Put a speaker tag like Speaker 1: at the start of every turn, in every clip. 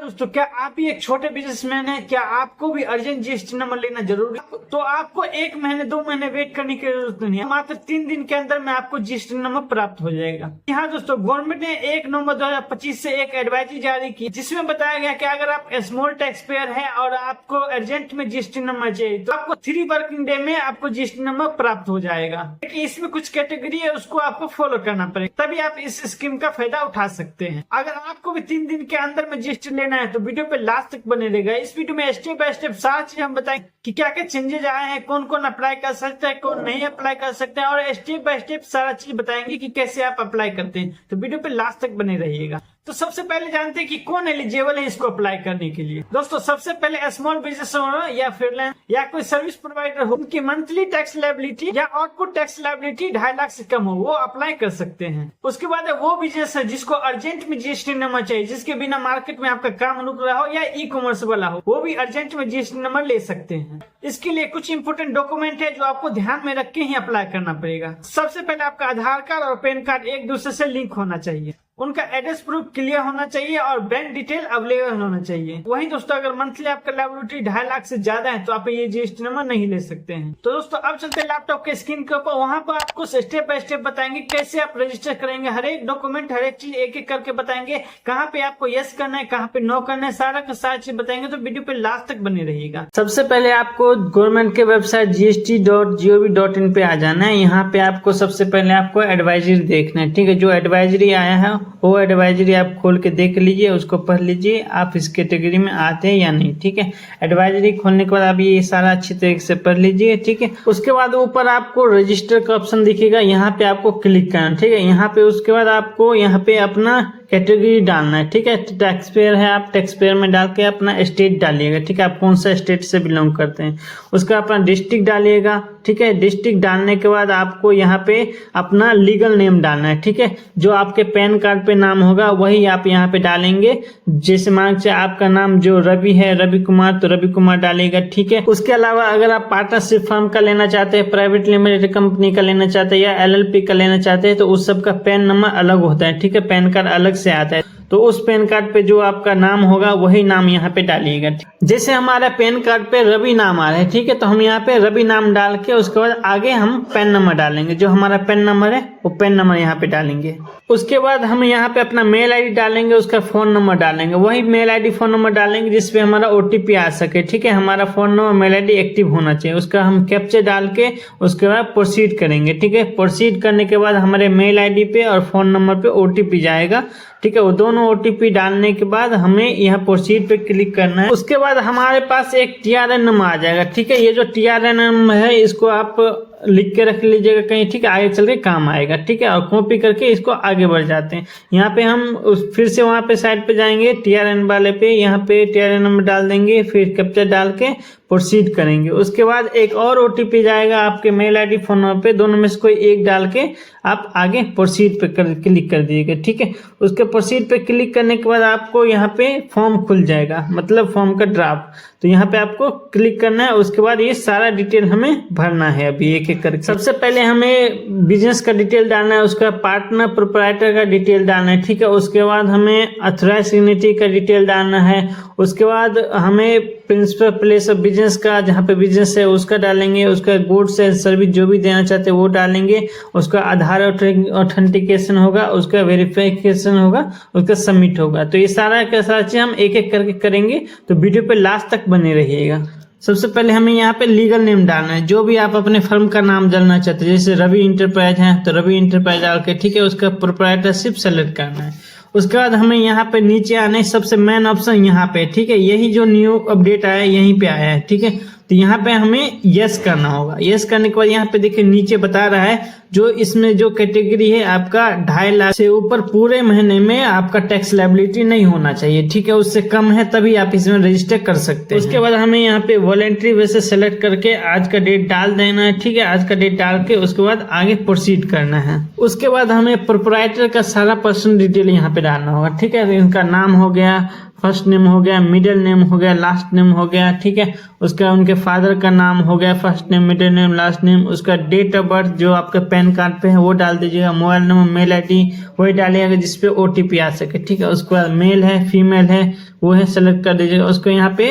Speaker 1: दोस्तों, क्या आप भी एक छोटे बिजनेसमैन हैं? क्या आपको भी अर्जेंट जीएसटी नंबर लेना जरूरी है? तो आपको 1 महीने 2 महीने वेट करने की जरूरत नहीं है। मात्र 3 दिन के अंदर में आपको जीएसटी नंबर प्राप्त हो जाएगा। यहाँ दोस्तों, गवर्नमेंट ने 1 नवंबर 2025 से एक एडवाइजरी जारी की, जिसमें बताया गया कि अगर आप स्मॉल टैक्स पेयर है और आपको अर्जेंट में जीएसटी नंबर चाहिए तो आपको 3 वर्किंग डे में आपको जीएसटी नंबर प्राप्त हो जाएगा। लेकिन इसमें कुछ कैटेगरी है, उसको आपको फॉलो करना पड़ेगा, तभी आप इस स्कीम का फायदा उठा सकते हैं। अगर आपको भी 3 दिन के अंदर में जीएसटी लेना है तो वीडियो पे लास्ट तक बने रहेगा। इस वीडियो में स्टेप बाय स्टेप सारी चीज हम बताएंगे कि क्या क्या चेंजेस आए हैं, कौन कौन अप्लाई कर सकता है, कौन नहीं अप्लाई कर सकते हैं, और स्टेप बाय स्टेप सारा चीज बताएंगे कि कैसे आप अप्लाई करते हैं। तो वीडियो पे लास्ट तक बने रहिएगा। तो सबसे पहले जानते हैं कि कौन एलिजिबल है इसको अप्लाई करने के लिए। दोस्तों, सबसे पहले स्मॉल बिजनेस ओनर या फ्रीलांस या कोई सर्विस प्रोवाइडर हो, उनकी मंथली टैक्स लायबिलिटी या आउटपुट टैक्स लायबिलिटी 2.5 लाख से कम हो, वो अप्लाई कर सकते हैं। उसके बाद वो बिजनेस है जिसको अर्जेंट में जीएसटी नंबर चाहिए, जिसके बिना मार्केट में आपका काम रुक रहा हो या ई कॉमर्स वाला हो, वो भी अर्जेंट में जीएसटी नंबर ले सकते हैं। इसके लिए कुछ इंपोर्टेंट डॉक्यूमेंट है जो आपको ध्यान में रख के ही अप्लाई करना पड़ेगा। सबसे पहले आपका आधार कार्ड और पैन कार्ड एक दूसरे से लिंक होना चाहिए, उनका एड्रेस प्रूफ क्लियर होना चाहिए और बैंक डिटेल अवेलेबल होना चाहिए। वहीं दोस्तों, अगर मंथली आपका लायबिलिटी 2.5 लाख से ज्यादा है तो आप ये जीएसटी नंबर नहीं ले सकते हैं। तो दोस्तों, अब चलते हैं लैपटॉप के स्क्रीन के ऊपर। वहां पर आपको स्टेप बाय स्टेप बताएंगे कैसे आप रजिस्टर करेंगे, हर एक डॉक्यूमेंट हर एक चीज एक एक करके बताएंगे, कहाँ पे आपको यस करना है, कहाँ पे नो करना है, सारा का सारा चीज बताएंगे। तो वीडियो पे लास्ट तक बने रहिएगा। सबसे पहले आपको गवर्नमेंट के वेबसाइट gst.gov.in पे आ जाना है। यहाँ पे आपको सबसे पहले आपको एडवाइजरी देखना है, ठीक है। जो एडवाइजरी आया है वो एडवाइजरी आप खोल के देख लीजिए, उसको पढ़ लीजिए आप इस कैटेगरी में आते हैं या नहीं, ठीक है। एडवाइजरी खोलने के बाद आप ये सारा अच्छी तरीके से पढ़ लीजिए, ठीक है। उसके बाद ऊपर आपको रजिस्टर का ऑप्शन दिखेगा, यहाँ पे आपको क्लिक करना, ठीक है। यहाँ पे उसके बाद आपको यहाँ पे अपना कैटेगरी डालना है, ठीक है। टैक्स पेयर है, आप टैक्स पेयर में डाल के अपना स्टेट डालिएगा, ठीक है। आप कौन सा स्टेट से बिलोंग करते हैं, उसका अपना डिस्ट्रिक्ट डालिएगा, ठीक है। डिस्ट्रिक्ट डालने के बाद आपको यहाँ पे अपना लीगल नेम डालना है, ठीक है। जो आपके पैन कार्ड पे नाम होगा वही आप यहाँ पे डालेंगे। जैसे मान से आपका नाम जो रवि है, रवि कुमार, तो रवि कुमार डालेगा, ठीक है। उसके अलावा अगर आप पार्टनरशिप फर्म का लेना चाहते हैं, प्राइवेट लिमिटेड कंपनी का लेना चाहते हैं या LLP का लेना चाहते हैं तो उस सब का पैन नंबर अलग होता है, ठीक है। पैन कार्ड अलग से आता है, तो उस पैन कार्ड पे जो आपका नाम होगा वही नाम यहाँ पे डालिएगा। जैसे हमारा पैन कार्ड पे रवि नाम आ रहा है, ठीक है, तो हम यहाँ पे रवि नाम डाल के उसके बाद आगे हम पैन नंबर डालेंगे। जो हमारा पैन नंबर है वो पैन नंबर यहाँ पे डालेंगे। उसके बाद हम यहाँ पे अपना मेल आईडी डालेंगे, उसका फोन नंबर डालेंगे, वही मेल आईडी फोन नंबर डालेंगे जिसपे हमारा OTP आ सके, ठीक है। हमारा phone number mail ID active होना चाहिए, उसका हम कैप्चर डाल के उसके बाद प्रोसीड करेंगे, ठीक है। प्रोसीड करने के बाद हमारे मेल आईडी पे और फोन नंबर पे OTP जाएगा, ठीक है। वो दोनों OTP डालने के बाद हमें यहाँ प्रोसीड पे क्लिक करना है। उसके बाद हमारे पास एक TRN नंबर आ जाएगा, ठीक है। ये जो TRN नंबर है इसको आप लिख के रख लीजिएगा कहीं, ठीक है, आगे चल के काम आएगा, ठीक है। और कॉपी करके इसको आगे बढ़ जाते हैं। यहाँ पे हम फिर से वहाँ पे साइड पे जाएंगे TRN वाले पे, यहाँ पे TRN नंबर डाल देंगे, फिर कैप्चर डाल के प्रोसीड करेंगे। उसके बाद एक और OTP जाएगा आपके मेल आईडी फोन नंबर पे, दोनों में से कोई एक डाल के आप आगे प्रोसीड पे क्लिक कर दीजिएगा, ठीक है। उसके प्रोसीड पे क्लिक करने के बाद आपको यहाँ पे फॉर्म खुल जाएगा, मतलब फॉर्म का ड्राफ्ट, तो यहाँ पे आपको क्लिक करना है। उसके बाद ये सारा डिटेल हमें भरना है अभी एक एक करके। सबसे पहले हमें बिजनेस का डिटेल डालना है, उसका पार्टनर प्रोप्राइटर का डिटेल डालना है, ठीक है। उसके बाद हमें ऑथराइज्ड सिग्नेटरी का डिटेल डालना है। उसके बाद हमें प्रिंसिपल प्लेस ऑफ बिजनेस का, जहाँ पे बिजनेस है उसका डालेंगे। उसका गुड्स एंड सर्विस जो भी देना चाहते हैं वो डालेंगे। उसका आधार ऑथेंटिकेशन होगा, उसका वेरिफिकेशन होगा, उसका सबमिट होगा। तो ये सारा का सारा चीज हम एक एक करके करेंगे, तो वीडियो पे लास्ट तक बने रहिएगा। सबसे पहले हमें यहाँ पे लीगल नेम डालना है, जो भी आप अपने फर्म का नाम डालना चाहते हैं। जैसे रवि इंटरप्राइज है तो रवि इंटरप्राइज डाल के, ठीक है, उसका प्रोप्राइटरशिप सेलेक्ट करना है। उसके बाद हमें यहाँ पे नीचे आना है, सबसे मेन ऑप्शन यहाँ पे, ठीक है। यही जो न्यू अपडेट आया है यहीं पे आया है, ठीक है। तो यहाँ पे हमें यस करना होगा। यस करने के बाद यहाँ पे देखिए नीचे बता रहा है जो इसमें जो कैटेगरी है आपका 2.5 लाख से ऊपर पूरे महीने में आपका टैक्स लायबिलिटी नहीं होना चाहिए, ठीक है। उससे कम है तभी आप इसमें रजिस्टर कर सकते हैं। उसके बाद हमें यहाँ पे वॉलंटरी वे से सेलेक्ट करके आज का डेट डाल देना है, ठीक है। आज का डेट डाल के उसके बाद आगे प्रोसीड करना है। उसके बाद हमें प्रोप्राइटर का सारा पर्सनल डिटेल यहाँ पे डालना होगा, ठीक है। इनका नाम हो गया, फर्स्ट नेम हो गया, मिडिल नेम हो गया, लास्ट नेम हो गया, ठीक है। उसका उनके फादर का नाम हो गया, first name, middle name, last name. उसका डेट ऑफ बर्थ जो आपके पैन कार्ड पे है वो डाल दीजिएगा। मोबाइल नंबर, मेल आईडी वही डालिएगा जिसपे ओटीपी आ सके, ठीक है। उसके बाद मेल है, फीमेल है, वो है सेलेक्ट कर दीजिएगा। उसको यहाँ पे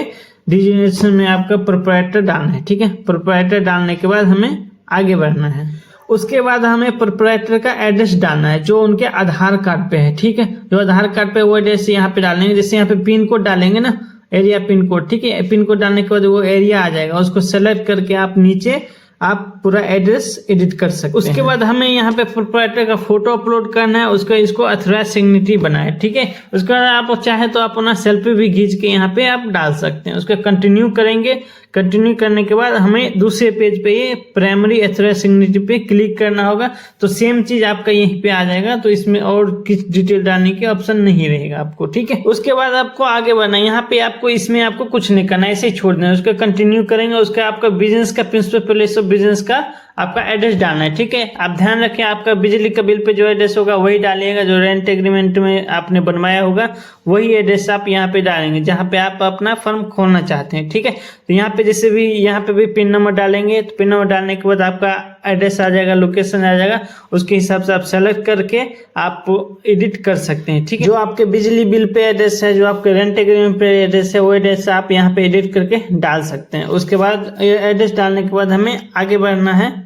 Speaker 1: डिजिग्नेशन में आपका प्रोप्राइटर डालना है, ठीक है। प्रोप्राइटर डालने के बाद हमें आगे बढ़ना है। उसके बाद हमें प्रोप्राइटर का एड्रेस डालना है जो उनके आधार कार्ड पे है, ठीक है। जो आधार कार्ड पे वो एड्रेस यहाँ पे डालेंगे। जैसे यहाँ पे पिन कोड डालेंगे ना, एरिया पिन कोड, ठीक है। पिन कोड डालने के बाद वो एरिया आ जाएगा, उसको सेलेक्ट करके आप नीचे आप पूरा एड्रेस एडिट कर सकते हैं। उसके बाद हमें यहाँ पे प्रोप्राइटर का फोटो अपलोड करना है, उसका इसको अथराइज सिग्नेचर बनाए, ठीक है। उसके बाद आप चाहे तो आप अपना सेल्फी भी खींच के यहाँ पे आप डाल सकते हैं। उसका कंटिन्यू करेंगे। कंटिन्यू करने के बाद हमें दूसरे पेज पे ये प्राइमरी अथराइज सिग्नेचर पे क्लिक करना होगा, तो सेम चीज आपका यहीं पे आ जाएगा। तो इसमें और किस डिटेल डालने की ऑप्शन नहीं रहेगा आपको, ठीक है। उसके बाद आपको आगे बढ़ना है। यहाँ पे आपको इसमें आपको कुछ नहीं करना है, ऐसे ही छोड़ देना है। उसका कंटिन्यू करेंगे। उसका आपका बिजनेस का प्रिंसिपल प्लेस ऑफ बिजनेस का आपका एड्रेस डालना है, ठीक है। आप ध्यान रखें आपका बिजली का बिल पे जो एड्रेस होगा वही डालिएगा, जो रेंट एग्रीमेंट में आपने बनवाया होगा वही एड्रेस आप यहाँ पे डालेंगे जहाँ पे आप अपना फर्म खोलना चाहते हैं, ठीक है। तो यहाँ पे जैसे भी यहाँ पे भी पिन नंबर डालेंगे, तो पिन नंबर डालने के बाद आपका एड्रेस आ जाएगा, लोकेशन आ जाएगा। उसके हिसाब से आप सेलेक्ट करके आप एडिट कर सकते हैं, ठीक है। जो आपके बिजली बिल पे एड्रेस है, जो आपके रेंट एग्रीमेंट पे एड्रेस है, वो एड्रेस आप यहाँ पे एडिट करके डाल सकते हैं। उसके बाद एड्रेस डालने के बाद हमें आगे बढ़ना है।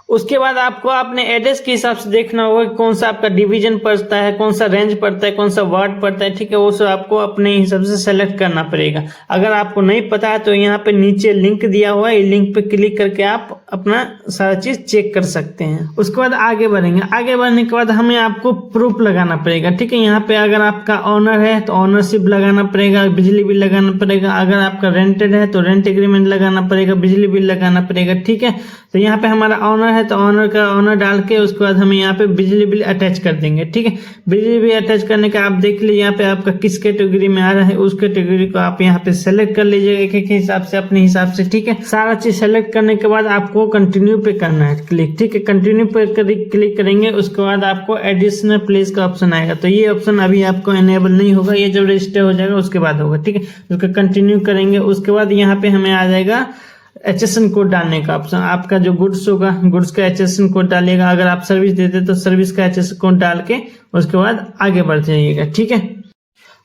Speaker 1: उसके बाद आपको अपने एड्रेस के हिसाब से देखना होगा कि कौन सा आपका डिवीजन पड़ता है, कौन सा रेंज पड़ता है, कौन सा वार्ड पड़ता है, ठीक है। वो सब आपको अपने हिसाब से सेलेक्ट करना पड़ेगा। अगर आपको नहीं पता है तो यहाँ पे नीचे लिंक दिया हुआ है, लिंक पे क्लिक करके आप अपना सारा चीज चेक कर सकते हैं। उसके बाद आगे बढ़ेंगे। आगे बढ़ने के बाद हमें आपको प्रूफ लगाना पड़ेगा, ठीक है। यहाँ पे अगर आपका ऑनर है तो ऑनरशिप लगाना पड़ेगा, बिजली बिल लगाना पड़ेगा। अगर आपका रेंटेड है तो रेंट एग्रीमेंट लगाना पड़ेगा, बिजली बिल लगाना पड़ेगा, ठीक है। तो यहाँ पे हमारा ऑनर है तो ऑनर का ऑनर डाल के उसके बाद हम यहाँ पे बिजली बिल अटैच कर देंगे, ठीक है। बिजली बिल अटैच करने का आप देख लीजिए यहाँ पे आपका किस कैटेगरी में आ रहा है, उस कैटेगरी को आप यहाँ पे सेलेक्ट कर लीजिएगा एक एक हिसाब से, अपने हिसाब से, ठीक है। सारा चीज सेलेक्ट करने के बाद आपको कंटिन्यू पे करना है क्लिक, ठीक है। कंटिन्यू पे क्लिक करेंगे। उसके बाद आपको एडिशनल प्लेस का ऑप्शन आएगा, तो ये ऑप्शन अभी आपको एनेबल नहीं होगा, ये जब रजिस्टर हो जाएगा उसके बाद होगा, ठीक है। उसका कंटिन्यू करेंगे। उसके बाद यहाँ पे हमें आ जाएगा HSN कोड डालने का ऑप्शन। आपका जो गुड्स होगा, गुड्स का HSN कोड डालिएगा। अगर आप सर्विस देते तो सर्विस का HSN कोड डाल के उसके बाद आगे बढ़ जाइएगा, ठीक है।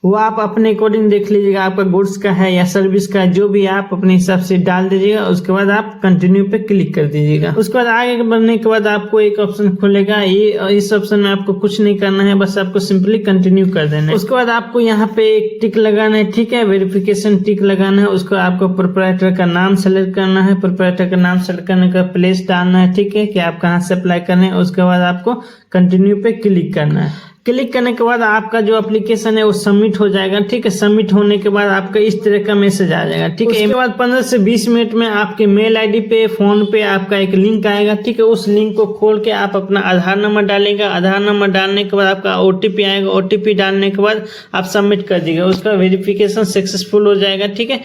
Speaker 1: वो आप अपने अकॉर्डिंग देख लीजिएगा, आपका गुड्स का है या सर्विस का है, जो भी आप अपने हिसाब से डाल दीजिएगा। उसके बाद आप कंटिन्यू पे क्लिक कर दीजिएगा। उसके बाद आगे बढ़ने के बाद आपको एक ऑप्शन खुलेगा, ये इस ऑप्शन में आपको कुछ नहीं करना है, बस आपको सिंपली कंटिन्यू कर देना है। उसके बाद आपको यहाँ पे एक टिक लगाना है, ठीक है, वेरिफिकेशन टिक लगाना है। उसको आपको प्रोप्राइटर का नाम सेलेक्ट करना है, प्रोप्राइटर का नाम सेलेक्ट करने का प्लेस डालना है, ठीक है, कि आप कहाँ से अप्लाई करने हैं। उसके बाद आपको कंटिन्यू पे क्लिक करना है। क्लिक करने के बाद आपका जो एप्लीकेशन है वो सबमिट हो जाएगा, ठीक है। सबमिट होने के बाद आपका इस तरह का मैसेज आ जाएगा, ठीक है। उसके बाद 15 से 20 मिनट में आपके मेल आईडी पे, फोन पे आपका एक लिंक आएगा, ठीक है। उस लिंक को खोल के आप अपना आधार नंबर डालेगा। आधार नंबर डालने के बाद आपका OTP आएगा। OTP डालने के बाद आप सबमिट कर दीजिएगा, उसका वेरिफिकेशन सक्सेसफुल हो जाएगा, ठीक है।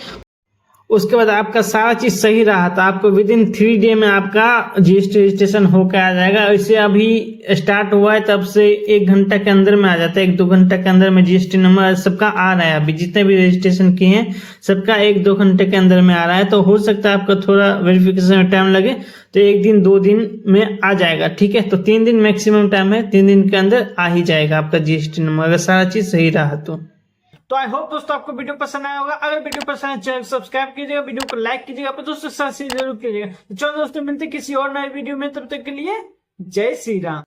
Speaker 1: उसके बाद आपका सारा चीज सही रहा तो आपको विदिन 3 डे में आपका GST रजिस्ट्रेशन होकर आ जाएगा। ऐसे अभी स्टार्ट हुआ है तब से 1 घंटा के अंदर में आ जाता है, 1-2 घंटा के अंदर में GST नंबर सबका आ रहा है। अभी जितने भी रजिस्ट्रेशन किए हैं सबका 1-2 घंटे के अंदर में आ रहा है। तो हो सकता है आपका थोड़ा वेरिफिकेशन में टाइम लगे, तो 1 दिन 2 दिन में आ जाएगा, ठीक है। तो 3 दिन मैक्सिमम टाइम है, 3 दिन के अंदर आ ही जाएगा आपका GST नंबर, अगर सारा चीज सही रहा तो आई होप दोस्तों आपको वीडियो पसंद आया होगा। अगर वीडियो पसंद आए चैनल सब्सक्राइब कीजिएगा, वीडियो को लाइक कीजिएगा, अपने दोस्तों के साथ शेयर जरूर कीजिएगा। तो चलो दोस्तों मिलते किसी और नए वीडियो में, तब तक के लिए जय श्री राम।